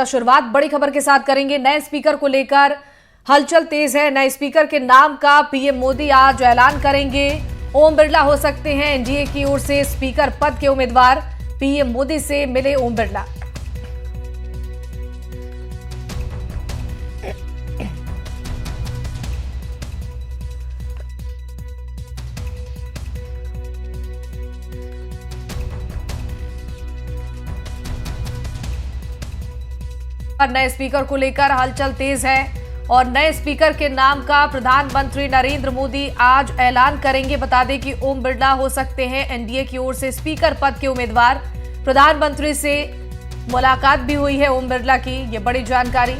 शुरुआत बड़ी खबर के साथ करेंगे। नए स्पीकर को लेकर हलचल तेज है। नए स्पीकर के नाम का पीएम मोदी आज ऐलान करेंगे। ओम बिरला हो सकते हैं एनडीए की ओर से स्पीकर पद के उम्मीदवार। पीएम मोदी से मिले ओम बिरला। नए स्पीकर को लेकर हलचल तेज है और नए स्पीकर के नाम का प्रधानमंत्री नरेंद्र मोदी आज ऐलान करेंगे। बता दें कि ओम बिरला हो सकते हैं एनडीए की ओर से स्पीकर पद के उम्मीदवार। प्रधानमंत्री से मुलाकात भी हुई है ओम बिरला की, ये बड़ी जानकारी।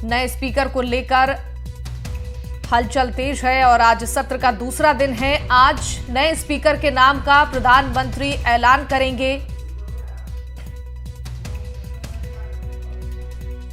नए स्पीकर को लेकर हलचल तेज है और आज सत्र का दूसरा दिन है। आज नए स्पीकर के नाम का प्रधानमंत्री ऐलान करेंगे।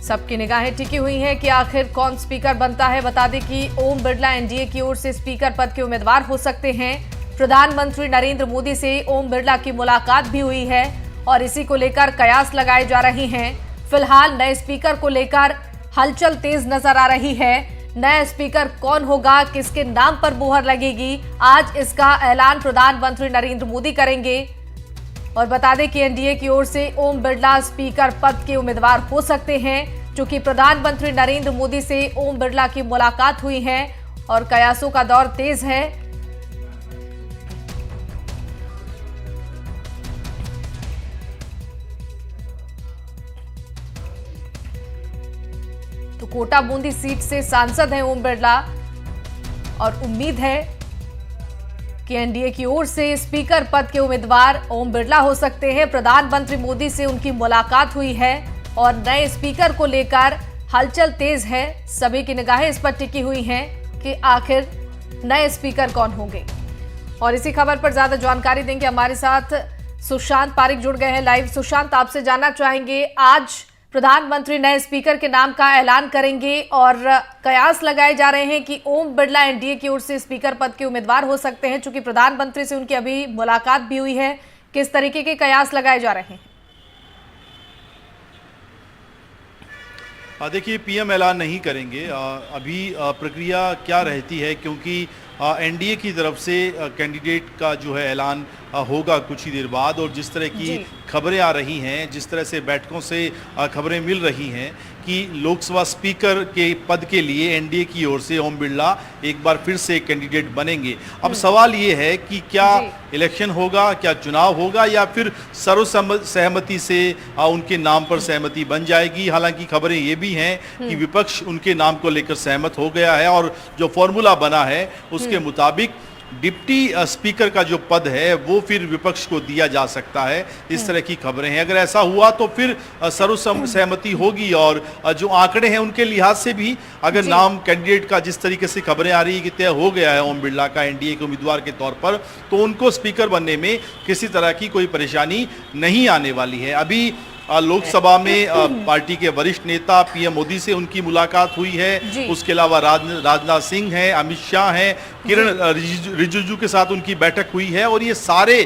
सबकी निगाहें टिकी हुई हैं कि आखिर कौन स्पीकर बनता है। बता दें कि ओम बिरला एनडीए की ओर से स्पीकर पद के उम्मीदवार हो सकते हैं। प्रधानमंत्री नरेंद्र मोदी से ओम बिरला की मुलाकात भी हुई है और इसी को लेकर कयास लगाए जा रहे हैं। फिलहाल नए स्पीकर को लेकर हलचल तेज नजर आ रही है। नया स्पीकर कौन होगा, किसके नाम पर मुहर लगेगी, आज इसका ऐलान प्रधानमंत्री नरेंद्र मोदी करेंगे। और बता दें कि एनडीए की ओर से ओम बिरला स्पीकर पद के उम्मीदवार हो सकते हैं। चूंकि प्रधानमंत्री नरेंद्र मोदी से ओम बिरला की मुलाकात हुई है और कयासों का दौर तेज है। तो कोटा बूंदी सीट से सांसद हैं ओम बिरला और उम्मीद है कि एनडीए की ओर से स्पीकर पद के उम्मीदवार ओम बिरला हो सकते हैं। प्रधानमंत्री मोदी से उनकी मुलाकात हुई है और नए स्पीकर को लेकर हलचल तेज है। सभी की निगाहें इस पर टिकी हुई हैं कि आखिर नए स्पीकर कौन होंगे। और इसी खबर पर ज्यादा जानकारी देंगे, हमारे साथ सुशांत पारिक जुड़ गए हैं लाइव। सुशांत, आपसे जानना चाहेंगे, आज प्रधानमंत्री नए स्पीकर के नाम का ऐलान करेंगे और कयास लगाए जा रहे हैं कि ओम बिरला एनडीए की ओर से स्पीकर पद के उम्मीदवार हो सकते हैं। चूंकि प्रधानमंत्री से उनकी अभी मुलाकात भी हुई है, किस तरीके के कयास लगाए जा रहे हैं? देखिए, पीएम ऐलान नहीं करेंगे। अभी प्रक्रिया क्या रहती है, क्योंकि एनडीए की तरफ से कैंडिडेट का जो है ऐलान होगा कुछ ही देर बाद। और जिस तरह की खबरें आ रही हैं, जिस तरह से बैठकों से खबरें मिल रही हैं कि लोकसभा स्पीकर के पद के लिए एनडीए की ओर से ओम बिरला एक बार फिर से कैंडिडेट बनेंगे। अब सवाल ये है कि क्या इलेक्शन होगा, क्या चुनाव होगा, या फिर सर्वसहमति से उनके नाम पर सहमति बन जाएगी। हालांकि खबरें ये भी हैं कि विपक्ष उनके नाम को लेकर सहमत हो गया है और जो फॉर्मूला बना है उसके मुताबिक डिप्टी स्पीकर का जो पद है वो फिर विपक्ष को दिया जा सकता है। इस तरह की खबरें हैं। अगर ऐसा हुआ तो फिर सर्वसहमति होगी और जो आंकड़े हैं उनके लिहाज से भी अगर नाम कैंडिडेट का जिस तरीके से खबरें आ रही है कि तय हो गया है ओम बिरला का एनडीए के उम्मीदवार के तौर पर, तो उनको स्पीकर बनने में किसी तरह की कोई परेशानी नहीं आने वाली है। अभी लोकसभा में पार्टी के वरिष्ठ नेता पीएम मोदी से उनकी मुलाकात हुई है। उसके अलावा राजनाथ सिंह हैं, अमित शाह हैं, किरण रिजिजू के साथ उनकी बैठक हुई है। और ये सारे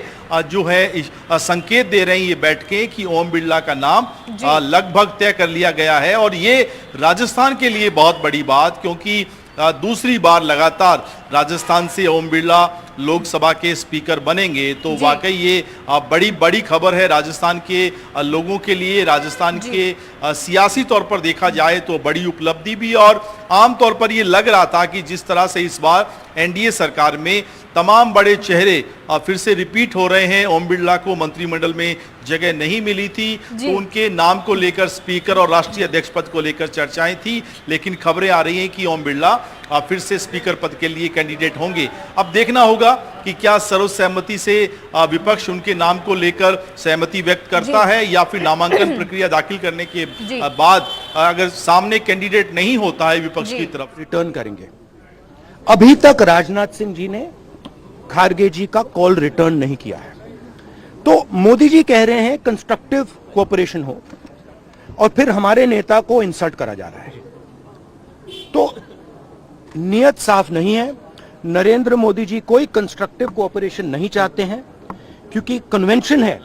जो है संकेत दे रहे हैं ये बैठकें कि ओम बिरला का नाम लगभग तय कर लिया गया है। और ये राजस्थान के लिए बहुत बड़ी बात, क्योंकि दूसरी बार लगातार राजस्थान से ओम बिरला लोकसभा के स्पीकर बनेंगे। तो वाकई ये बड़ी बड़ी खबर है राजस्थान के लोगों के लिए। राजस्थान के सियासी तौर पर देखा जाए तो बड़ी उपलब्धि भी। और आमतौर पर ये लग रहा था कि जिस तरह से इस बार एनडीए सरकार में तमाम बड़े चेहरे फिर से रिपीट हो रहे हैं, ओम बिरला को मंत्रिमंडल में जगह नहीं मिली थी तो उनके नाम को लेकर स्पीकर और राष्ट्रीय अध्यक्ष पद को लेकर चर्चाएं थी। लेकिन खबरें आ रही हैं कि ओम बिरला फिर से स्पीकर पद के लिए कैंडिडेट होंगे। अब देखना होगा कि क्या सर्वसहमति से विपक्ष उनके नाम को लेकर सहमति व्यक्त करता है या फिर नामांकन प्रक्रिया दाखिल करने के बाद अगर सामने कैंडिडेट नहीं होता है विपक्ष की तरफ, रिटर्न करेंगे। अभी तक राजनाथ सिंह जी ने खारगे जी का कॉल रिटर्न नहीं किया है। तो मोदी जी कह रहे हैं कंस्ट्रक्टिव कोऑपरेशन हो और फिर हमारे नेता को इंसल्ट करा जा रहा है। तो नियत साफ नहीं है। नरेंद्र मोदी जी कोई कंस्ट्रक्टिव कोऑपरेशन नहीं चाहते हैं, क्योंकि कन्वेंशन है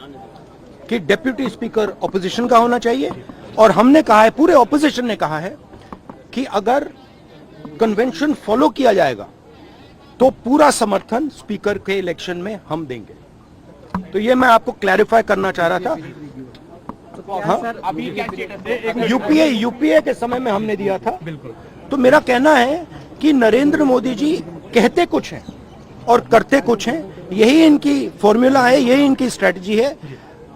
कि डेप्यूटी स्पीकर ऑपोजिशन का होना चाहिए, और हमने कहा है, पूरे ऑपोजिशन ने कहा है कि अगर कन्वेंशन फॉलो किया जाएगा तो पूरा समर्थन स्पीकर के इलेक्शन में हम देंगे। तो ये मैं आपको क्लैरिफाई करना चाह रहा था। हाँ, यूपीए के समय में हमने दिया था। तो मेरा कहना है कि नरेंद्र मोदी जी कहते कुछ हैं और करते कुछ हैं, यही इनकी फॉर्मूला है, यही इनकी स्ट्रेटजी है,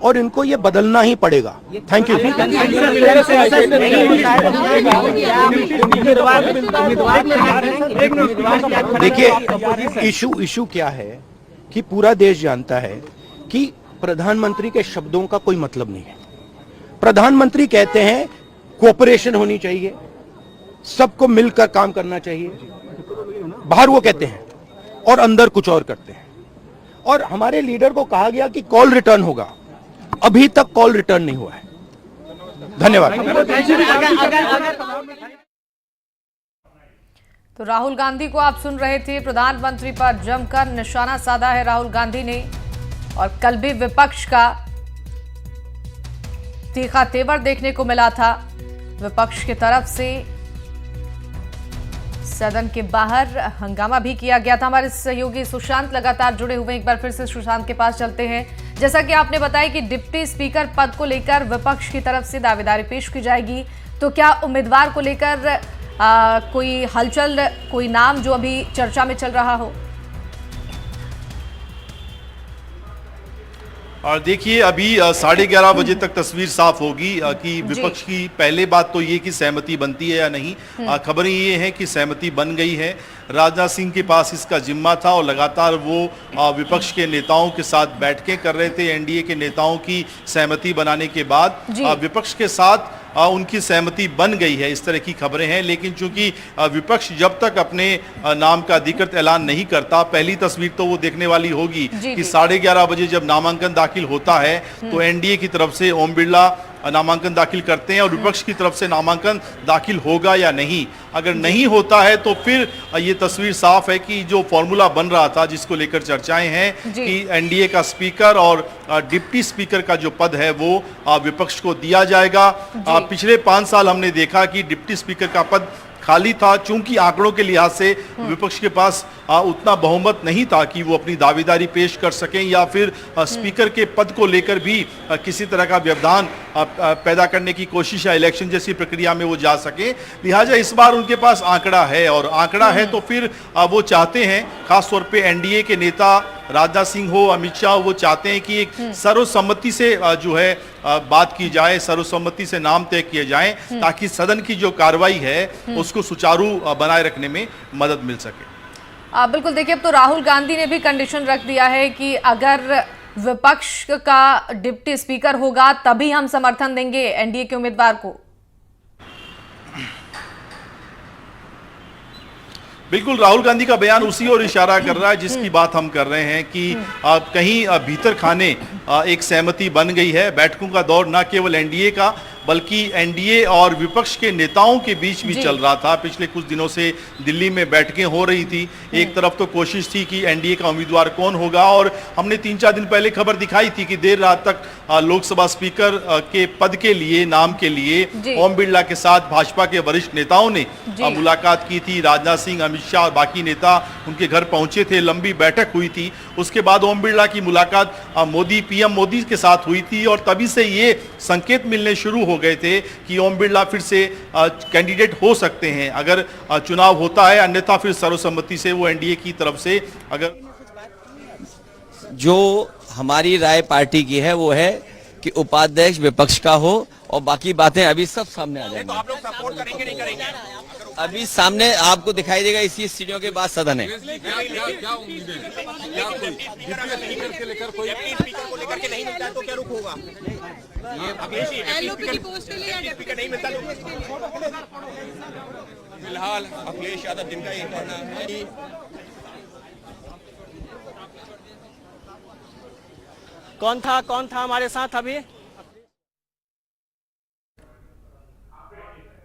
और इनको ये बदलना ही पड़ेगा। Thank you. देखिए, इशू क्या है कि पूरा देश जानता है कि प्रधानमंत्री के शब्दों का कोई मतलब नहीं है। प्रधानमंत्री कहते हैं कोऑपरेशन होनी चाहिए, सबको मिलकर काम करना चाहिए, बाहर वो कहते हैं और अंदर कुछ और करते हैं। और हमारे लीडर को कहा गया कि कॉल रिटर्न होगा, अभी तक कॉल रिटर्न नहीं हुआ है। धन्यवाद। तो राहुल गांधी को आप सुन रहे थे, प्रधानमंत्री पर जमकर निशाना साधा है राहुल गांधी ने, और कल भी विपक्ष का तीखा तेवर देखने को मिला था। विपक्ष की तरफ से सदन के बाहर हंगामा भी किया गया था। हमारे सहयोगी सुशांत लगातार जुड़े हुए, एक बार फिर से सुशांत के पास चलते हैं। जैसा कि आपने बताया कि डिप्टी स्पीकर पद को लेकर विपक्ष की तरफ से दावेदारी पेश की जाएगी, तो क्या उम्मीदवार को लेकर कोई हलचल, कोई नाम जो अभी चर्चा में चल रहा हो? और देखिए, अभी 11:30 बजे तक तस्वीर साफ होगी कि विपक्ष की पहले बात तो ये कि सहमति बनती है या नहीं। खबरें ये हैं कि सहमति बन गई है। राजनाथ सिंह के पास इसका जिम्मा था और लगातार वो विपक्ष के नेताओं के साथ बैठकें कर रहे थे। एनडीए के नेताओं की सहमति बनाने के बाद विपक्ष के साथ उनकी सहमति बन गई है, इस तरह की खबरें हैं। लेकिन चूंकि विपक्ष जब तक अपने नाम का अधिकृत ऐलान नहीं करता, पहली तस्वीर तो वो देखने वाली होगी कि 11:30 बजे जब नामांकन दाखिल होता है तो एनडीए की तरफ से ओम बिरला नामांकन दाखिल करते हैं और विपक्ष की तरफ से नामांकन दाखिल होगा या नहीं। अगर नहीं होता है तो फिर ये तस्वीर साफ है कि जो फॉर्मूला बन रहा था, जिसको लेकर चर्चाएं हैं कि एनडीए का स्पीकर और डिप्टी स्पीकर का जो पद है वो विपक्ष को दिया जाएगा। पिछले 5 साल हमने देखा कि डिप्टी स्पीकर का पद खाली था, चूंकि आंकड़ों के लिहाज से विपक्ष के पास उतना बहुमत नहीं था कि वो अपनी दावेदारी पेश कर सकें या फिर स्पीकर के पद को लेकर भी किसी तरह का व्यवधान पैदा करने की कोशिश या इलेक्शन जैसी प्रक्रिया में वो जा सके। लिहाजा इस बार उनके पास आंकड़ा है, और आंकड़ा है तो फिर वो चाहते हैं, खासतौर पे एनडीए के नेता राजनाथ सिंह हो, अमित शाह हो, वो चाहते हैं कि एक सर्वसम्मति से जो है बात की जाए, सर्वसम्मति से नाम तय किए जाएं, ताकि सदन की जो कार्रवाई है उसको सुचारू बनाए रखने में मदद मिल सके। बिल्कुल, देखिए, अब तो राहुल गांधी ने भी कंडीशन रख दिया है कि अगर विपक्ष का डिप्टी स्पीकर होगा तभी हम समर्थन देंगे एनडीए के उम्मीदवार को। बिल्कुल, राहुल गांधी का बयान उसी ओर इशारा कर रहा है जिसकी बात हम कर रहे हैं कि कहीं भीतर खाने एक सहमति बन गई है। बैठकों का दौर न केवल एनडीए का बल्कि एनडीए और विपक्ष के नेताओं के बीच भी चल रहा था। पिछले कुछ दिनों से दिल्ली में बैठकें हो रही थी। एक तरफ तो कोशिश थी कि एनडीए का उम्मीदवार कौन होगा, और हमने 3-4 दिन पहले खबर दिखाई थी कि देर रात तक लोकसभा स्पीकर के पद के लिए, नाम के लिए ओम बिरला के साथ भाजपा के वरिष्ठ नेताओं ने मुलाकात की थी। राजनाथ सिंह, अमित शाह और बाकी नेता उनके घर पहुंचे थे, लंबी बैठक हुई थी। उसके बाद ओम बिरला की मुलाकात पीएम मोदी के साथ हुई थी, और तभी से ये संकेत मिलने शुरू हो गए थे कि ओम बिरला फिर से कैंडिडेट हो सकते हैं अगर चुनाव होता है, अन्यथा फिर सर्वसम्मति से वो एनडीए की तरफ से। अगर जो हमारी राय पार्टी की है वो है कि उपाध्यक्ष विपक्ष का हो, और बाकी बातें अभी सब सामने आ जाएंगी। आप लोग सपोर्ट करेंगे नहीं करेंगे? अभी सामने आपको दिखाई देगा, इसी सीढ़ियों के बाद सदन है। क्या उम्मीद है? क्या कोई स्पीकर के लेकर कोई स्पीकर को लेकर के नहीं मिलता है तो क्या रुख होगा? एलओपी की पोस्ट के लिए या स्पीकर नहीं मिलता लोग। फिलहाल अखिलेश यादव जिनका ये कहना है। कौन था हमारे साथ अभी?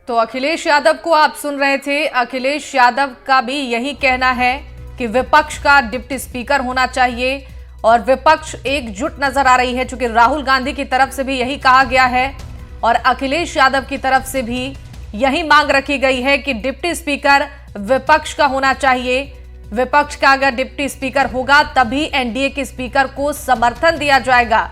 तो अखिलेश यादव को आप सुन रहे थे। अखिलेश यादव का भी यही कहना है कि विपक्ष का डिप्टी स्पीकर होना चाहिए, और विपक्ष एकजुट नजर आ रही है, चूंकि राहुल गांधी की तरफ से भी यही कहा गया है और अखिलेश यादव की तरफ से भी यही मांग रखी गई है कि डिप्टी स्पीकर विपक्ष का होना चाहिए। विपक्ष का अगर डिप्टी स्पीकर होगा तभी एनडीए के स्पीकर को समर्थन दिया जाएगा।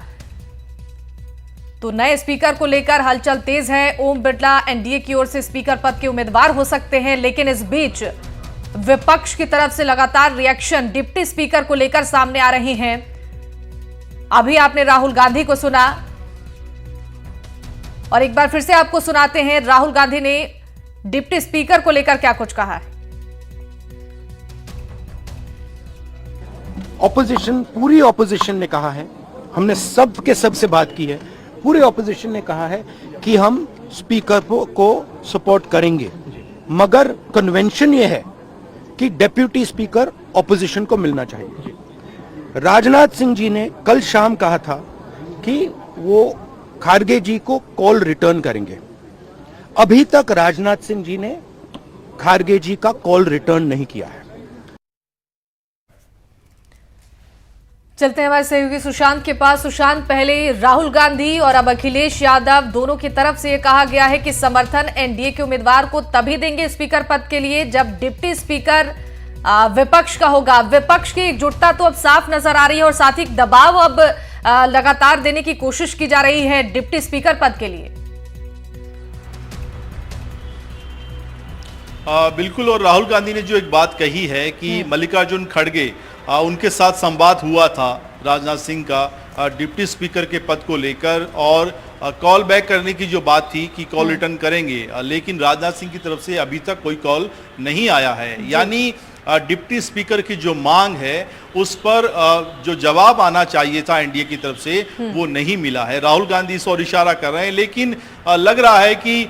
तो नए स्पीकर को लेकर हलचल तेज है। ओम बिरला एनडीए की ओर से स्पीकर पद के उम्मीदवार हो सकते हैं, लेकिन इस बीच विपक्ष की तरफ से लगातार रिएक्शन डिप्टी स्पीकर को लेकर सामने आ रहे हैं। अभी आपने राहुल गांधी को सुना और एक बार फिर से आपको सुनाते हैं राहुल गांधी ने डिप्टी स्पीकर को लेकर क्या कुछ कहा है। ऑपोजिशन, पूरी ऑपोजिशन ने कहा है, हमने सब के सब से बात की है, पूरे ऑपोजिशन ने कहा है कि हम स्पीकर को सपोर्ट करेंगे, मगर कन्वेंशन यह है कि डेप्यूटी स्पीकर ऑपोजिशन को मिलना चाहिए। राजनाथ सिंह जी ने कल शाम कहा था कि वो खारगे जी को कॉल रिटर्न करेंगे। अभी तक राजनाथ सिंह जी ने खारगे जी का कॉल रिटर्न नहीं किया है। चलते हैं हमारे सहयोगी सुशांत के पास। सुशांत, पहले राहुल गांधी और अब अखिलेश यादव दोनों की तरफ से यह कहा गया है कि समर्थन एनडीए के उम्मीदवार को तभी देंगे स्पीकर पद के लिए जब डिप्टी स्पीकर विपक्ष का होगा। विपक्ष की एकजुटता तो अब साफ नजर आ रही है और साथ ही दबाव अब लगातार देने की कोशिश की जा रही है डिप्टी स्पीकर पद के लिए। बिल्कुल, और राहुल गांधी ने जो एक बात कही है कि मल्लिकार्जुन खड़गे उनके साथ संवाद हुआ था राजनाथ सिंह का डिप्टी स्पीकर के पद को लेकर और कॉल बैक करने की जो बात थी कि कॉल रिटर्न करेंगे, लेकिन राजनाथ सिंह की तरफ से अभी तक कोई कॉल नहीं आया है। यानी डिप्टी स्पीकर की जो मांग है उस पर जो जवाब आना चाहिए था एनडीए की तरफ से वो नहीं मिला है। राहुल गांधी इस ओर इशारा कर रहे हैं, लेकिन लग रहा है कि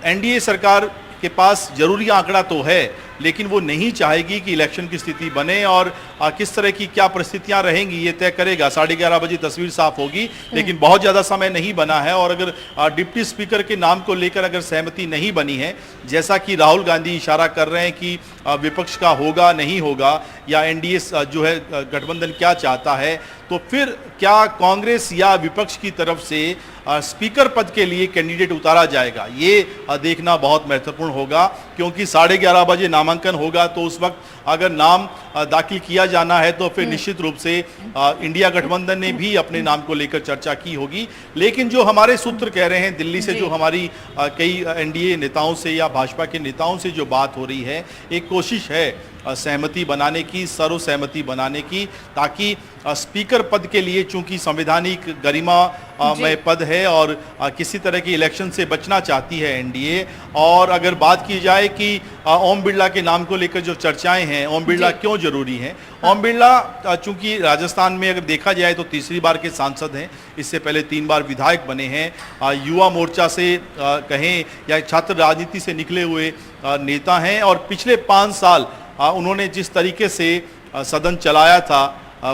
एनडीए सरकार के पास जरूरी आंकड़ा तो है, लेकिन वो नहीं चाहेगी कि इलेक्शन की स्थिति बने और किस तरह की क्या परिस्थितियां रहेंगी ये तय करेगा। 11:30 बजे तस्वीर साफ होगी, लेकिन बहुत ज़्यादा समय नहीं बना है और अगर डिप्टी स्पीकर के नाम को लेकर अगर सहमति नहीं बनी है, जैसा कि राहुल गांधी इशारा कर रहे हैं कि विपक्ष का होगा नहीं होगा या एनडीए जो है गठबंधन क्या चाहता है, तो फिर क्या कांग्रेस या विपक्ष की तरफ से स्पीकर पद के लिए कैंडिडेट उतारा जाएगा, ये देखना बहुत महत्वपूर्ण होगा। क्योंकि 11:30 बजे नामांकन होगा, तो उस वक्त अगर नाम दाखिल किया जाना है तो फिर निश्चित रूप से इंडिया गठबंधन ने भी अपने नाम को लेकर चर्चा की होगी। लेकिन जो हमारे सूत्र कह रहे हैं दिल्ली से, जो हमारी कई एनडीए नेताओं से या भाजपा के नेताओं से जो बात हो रही है, एक कोशिश है सहमति बनाने की, सर्वसहमति बनाने की, ताकि स्पीकर पद के लिए, चूंकि संवैधानिक गरिमा में पद है और किसी तरह की इलेक्शन से बचना चाहती है एनडीए। और अगर बात की जाए कि ओम बिरला के नाम को लेकर जो चर्चाएं हैं, ओम बिरला क्यों जरूरी हैं, ओम बिरला चूंकि राजस्थान में अगर देखा जाए तो तीसरी बार के सांसद हैं, इससे पहले 3 बार विधायक बने हैं, युवा मोर्चा से कहें या छात्र राजनीति से निकले हुए नेता हैं और पिछले 5 साल उन्होंने जिस तरीके से सदन चलाया था,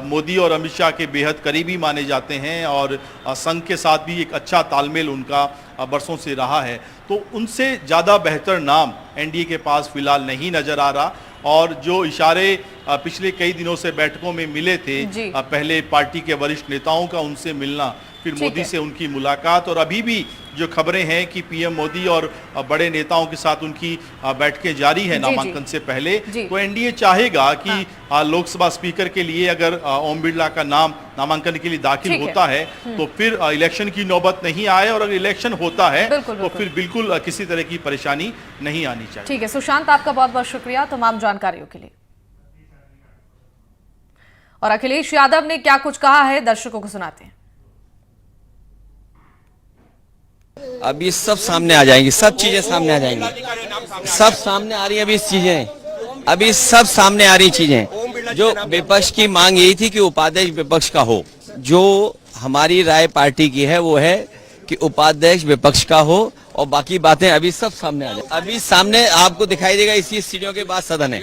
मोदी और अमित शाह के बेहद करीबी माने जाते हैं और संघ के साथ भी एक अच्छा तालमेल उनका बरसों से रहा है। तो उनसे ज़्यादा बेहतर नाम एनडीए के पास फिलहाल नहीं नज़र आ रहा। और जो इशारे पिछले कई दिनों से बैठकों में मिले थे, पहले पार्टी के वरिष्ठ नेताओं का उनसे मिलना, फिर मोदी से उनकी मुलाकात, और अभी भी जो खबरें हैं कि पीएम मोदी और बड़े नेताओं के साथ उनकी बैठकें जारी है नामांकन से पहले, तो एनडीए चाहेगा कि लोकसभा स्पीकर के लिए अगर ओम बिरला का नाम नामांकन के लिए दाखिल होता है तो फिर इलेक्शन की नौबत नहीं आए, और अगर इलेक्शन होता है तो फिर बिल्कुल किसी तरह की परेशानी नहीं आनी चाहिए। ठीक है सुशांत, आपका बहुत बहुत शुक्रिया तमाम जानकारियों के लिए। और अखिलेश यादव ने क्या कुछ कहा है दर्शकों को सुनाते हैं। अभी सब सामने आ जाएंगी, सब चीजें सामने आ जाएंगी, सब सामने आ रही है अभी चीजें, अभी सब सामने आ रही चीजें। जो विपक्ष की मांग यही थी कि उपाध्यक्ष विपक्ष का हो। जो हमारी राय पार्टी की है वो है कि उपाध्यक्ष विपक्ष का हो और बाकी बातें अभी सब सामने आ जाए। अभी सामने आपको दिखाई देगा, इसी सीढ़ियों के बाद सदन है।